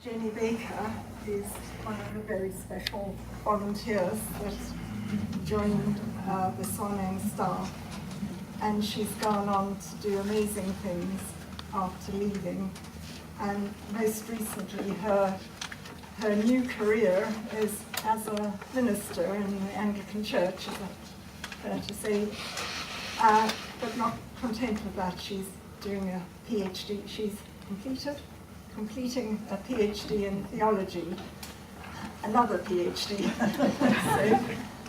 Jenny Baker is one of the very special volunteers that joined the Swanning staff, and she's gone on to do amazing things after leaving. And most recently, her new career is as a minister in the Anglican Church, is that fair to say? But not content with that, she's doing a PhD. She's completing a PhD in theology, another PhD.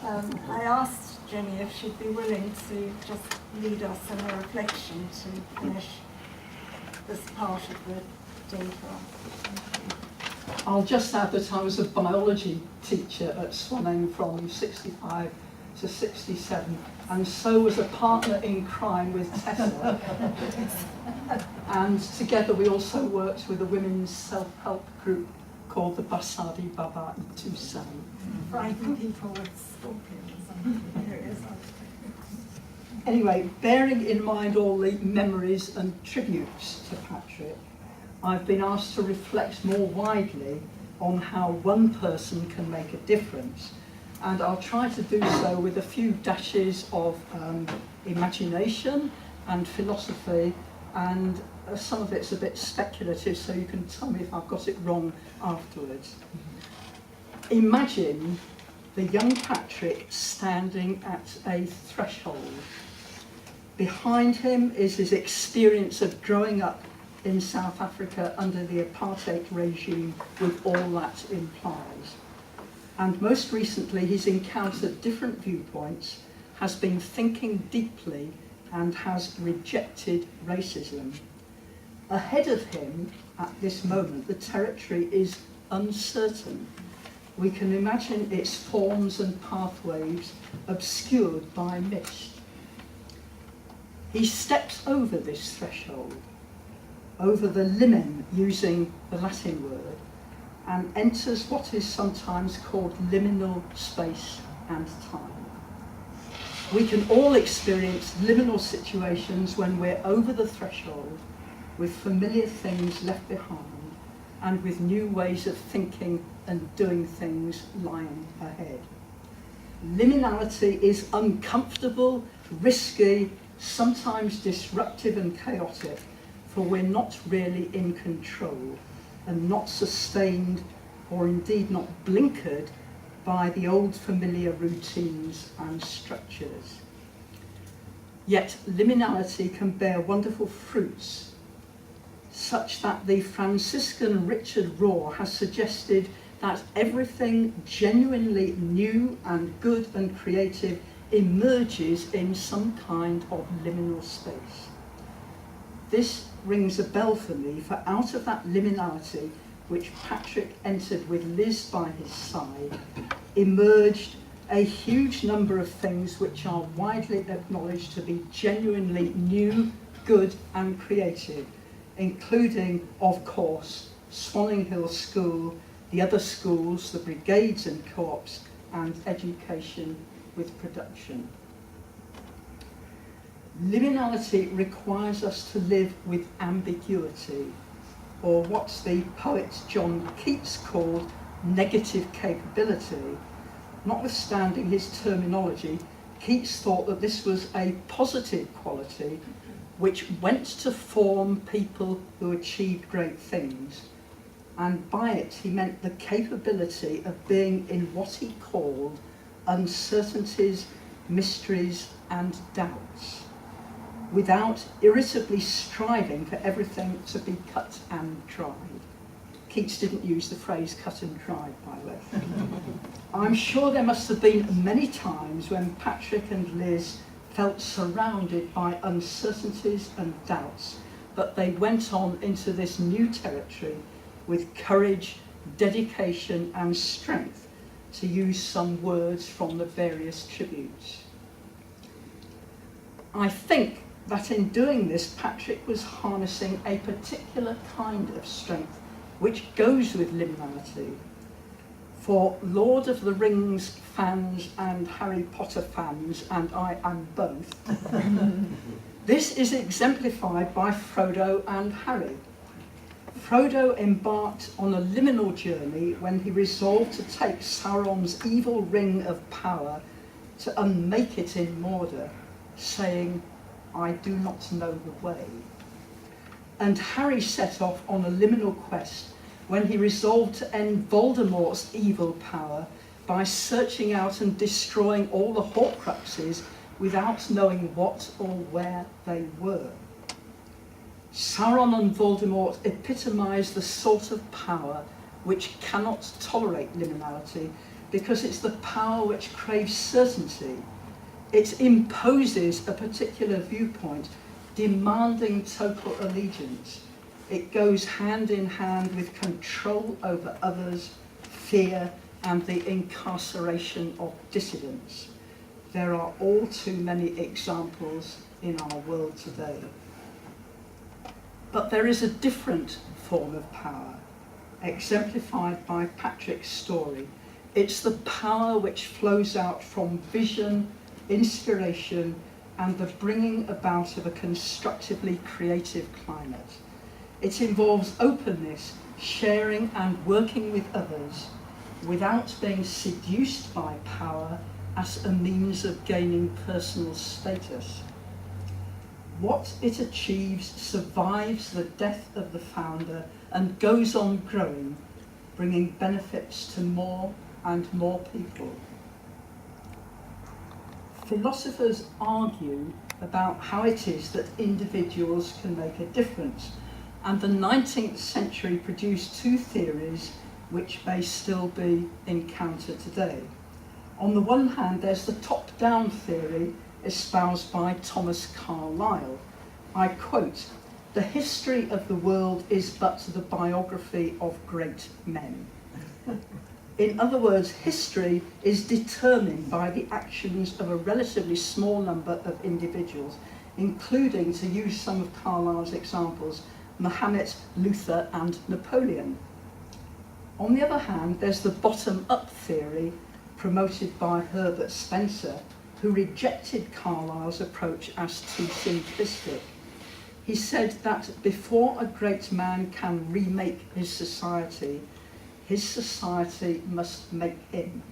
So I asked Jenny if she'd be willing to just lead us in a reflection to finish this part of the day for us. I'll just add that I was a biology teacher at Swanning from 65 to 67, and so was a partner in crime with Tessa. And together we also worked with a women's self-help group called the Basadi Baba Itusan. Frighten people with scorpions. Anyway, bearing in mind all the memories and tributes to Patrick, I've been asked to reflect more widely on how one person can make a difference. And I'll try to do so with a few dashes of imagination and philosophy, and some of it's a bit speculative, so you can tell me if I've got it wrong afterwards. Imagine the young Patrick standing at a threshold. Behind him is his experience of growing up in South Africa under the apartheid regime, with all that implies. And most recently, he's encountered different viewpoints, has been thinking deeply, and has rejected racism. Ahead of him, at this moment, the territory is uncertain. We can imagine its forms and pathways obscured by mist. He steps over this threshold, over the limen, using the Latin word, and enters what is sometimes called liminal space and time. We can all experience liminal situations when we're over the threshold, with familiar things left behind, and with new ways of thinking and doing things lying ahead. Liminality is uncomfortable, risky, sometimes disruptive and chaotic, for we're not really in control, and not sustained, or indeed not blinkered, by the old familiar routines and structures. Yet liminality can bear wonderful fruits, such that the Franciscan Richard Rohr has suggested that everything genuinely new and good and creative emerges in some kind of liminal space. This rings a bell for me, for out of that liminality, which Patrick entered with Liz by his side, emerged a huge number of things which are widely acknowledged to be genuinely new, good and creative, including, of course, Swanning Hill School, the other schools, the brigades and co-ops, and education with production. Liminality requires us to live with ambiguity, or what the poet John Keats called negative capability. Notwithstanding his terminology, Keats thought that this was a positive quality which went to form people who achieved great things. And by it he meant the capability of being in what he called uncertainties, mysteries and doubts, without irritably striving for everything to be cut and dried. Keats didn't use the phrase cut and dried, by the way. I'm sure there must have been many times when Patrick and Liz felt surrounded by uncertainties and doubts, but they went on into this new territory with courage, dedication and strength, to use some words from the various tributes. I think that in doing this, Patrick was harnessing a particular kind of strength which goes with liminality. For Lord of the Rings fans and Harry Potter fans, and I am both, this is exemplified by Frodo and Harry. Frodo embarked on a liminal journey when he resolved to take Sauron's evil ring of power to unmake it in Mordor, saying, "I do not know the way." And Harry set off on a liminal quest when he resolved to end Voldemort's evil power by searching out and destroying all the Horcruxes without knowing what or where they were. Sauron and Voldemort epitomise the sort of power which cannot tolerate liminality because it's the power which craves certainty. It imposes a particular viewpoint, demanding total allegiance. It goes hand in hand with control over others, fear, and the incarceration of dissidents. There are all too many examples in our world today. But there is a different form of power, exemplified by Patrick's story. It's the power which flows out from vision, inspiration, and the bringing about of a constructively creative climate. It involves openness, sharing and working with others, without being seduced by power as a means of gaining personal status. What it achieves survives the death of the founder and goes on growing, bringing benefits to more and more people. Philosophers argue about how it is that individuals can make a difference, and the 19th century produced two theories which may still be encountered today. On the one hand, there's the top-down theory espoused by Thomas Carlyle. I quote, "The history of the world is but the biography of great men." In other words, history is determined by the actions of a relatively small number of individuals, including, to use some of Carlyle's examples, Muhammad, Luther, and Napoleon. On the other hand, there's the bottom-up theory promoted by Herbert Spencer, who rejected Carlyle's approach as too simplistic. He said that before a great man can remake his society must make him.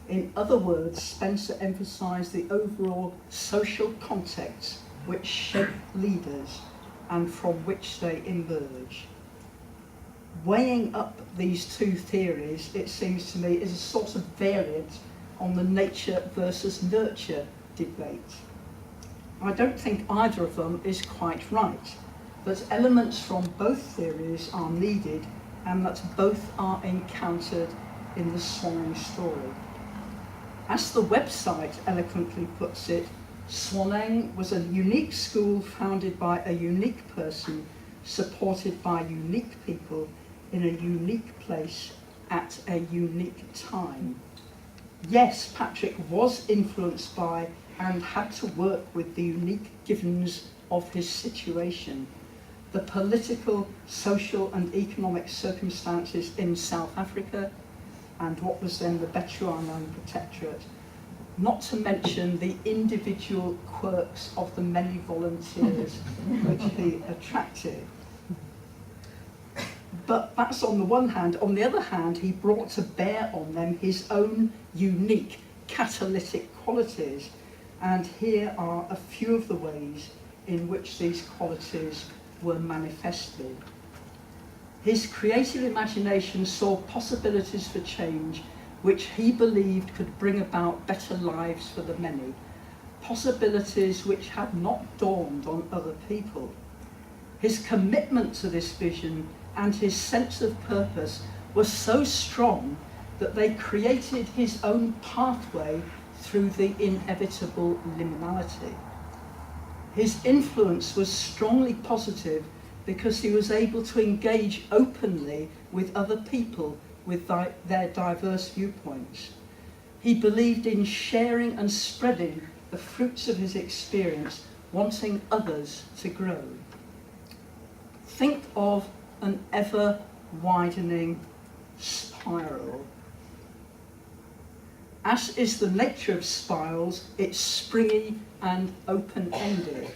In other words, Spencer emphasised the overall social context which shape leaders and from which they emerge. Weighing up these two theories, it seems to me, is a sort of variant on the nature versus nurture debate. I don't think either of them is quite right, but elements from both theories are needed and that both are encountered in the Swanning story. As the website eloquently puts it, Swanning was a unique school founded by a unique person, supported by unique people in a unique place at a unique time. Yes, Patrick was influenced by and had to work with the unique givens of his situation. The political, social and economic circumstances in South Africa and what was then the Bechuanaland Protectorate, not to mention the individual quirks of the many volunteers which he attracted. But that's on the one hand. On the other hand, he brought to bear on them his own unique catalytic qualities, and here are a few of the ways in which these qualities were manifested. His creative imagination saw possibilities for change which he believed could bring about better lives for the many, possibilities which had not dawned on other people. His commitment to this vision and his sense of purpose were so strong that they created his own pathway through the inevitable liminality. His influence was strongly positive because he was able to engage openly with other people with their diverse viewpoints. He believed in sharing and spreading the fruits of his experience, wanting others to grow. Think of an ever-widening spiral. As is the nature of spirals, it's springy and open-ended.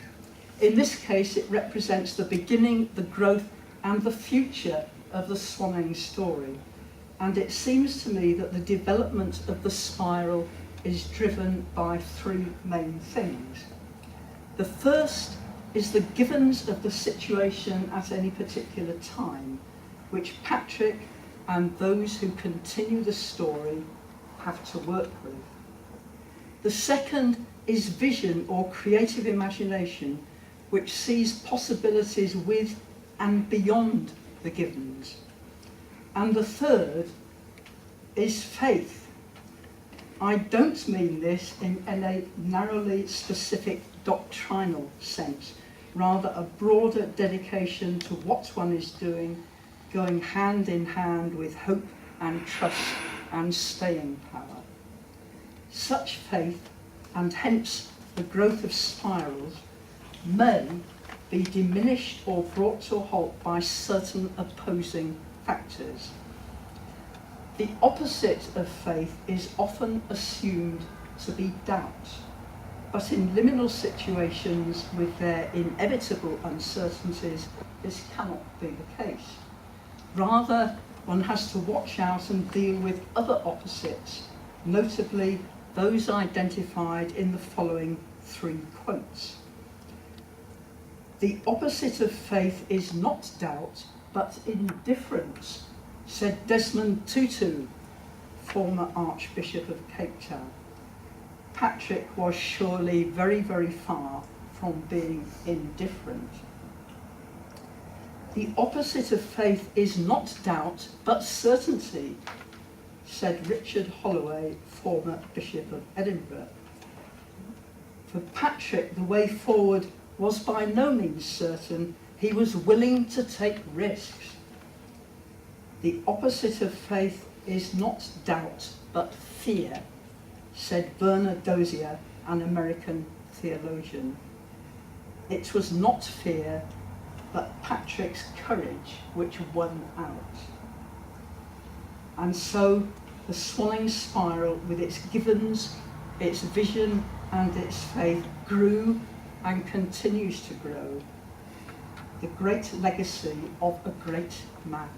In this case, it represents the beginning, the growth, and the future of the Swanning story. And it seems to me that the development of the spiral is driven by three main things. The first is the givens of the situation at any particular time, which Patrick and those who continue the story have to work with. The second is vision or creative imagination, which sees possibilities with and beyond the givens. And the third is faith. I don't mean this in a narrowly specific doctrinal sense, rather a broader dedication to what one is doing, going hand in hand with hope and trust and staying power. Such faith, and hence the growth of spirals, may be diminished or brought to a halt by certain opposing factors. The opposite of faith is often assumed to be doubt, but in liminal situations with their inevitable uncertainties, this cannot be the case. Rather, one has to watch out and deal with other opposites, notably those identified in the following three quotes. The opposite of faith is not doubt, but indifference, said Desmond Tutu, former Archbishop of Cape Town. Patrick was surely very, very far from being indifferent. The opposite of faith is not doubt, but certainty, said Richard Holloway, former Bishop of Edinburgh. For Patrick, the way forward was by no means certain. He was willing to take risks. The opposite of faith is not doubt, but fear, said Bernard Dozier, an American theologian. It was not fear, but Patrick's courage which won out. And so the Swanning spiral, with its givens, its vision and its faith, grew and continues to grow, the great legacy of a great man.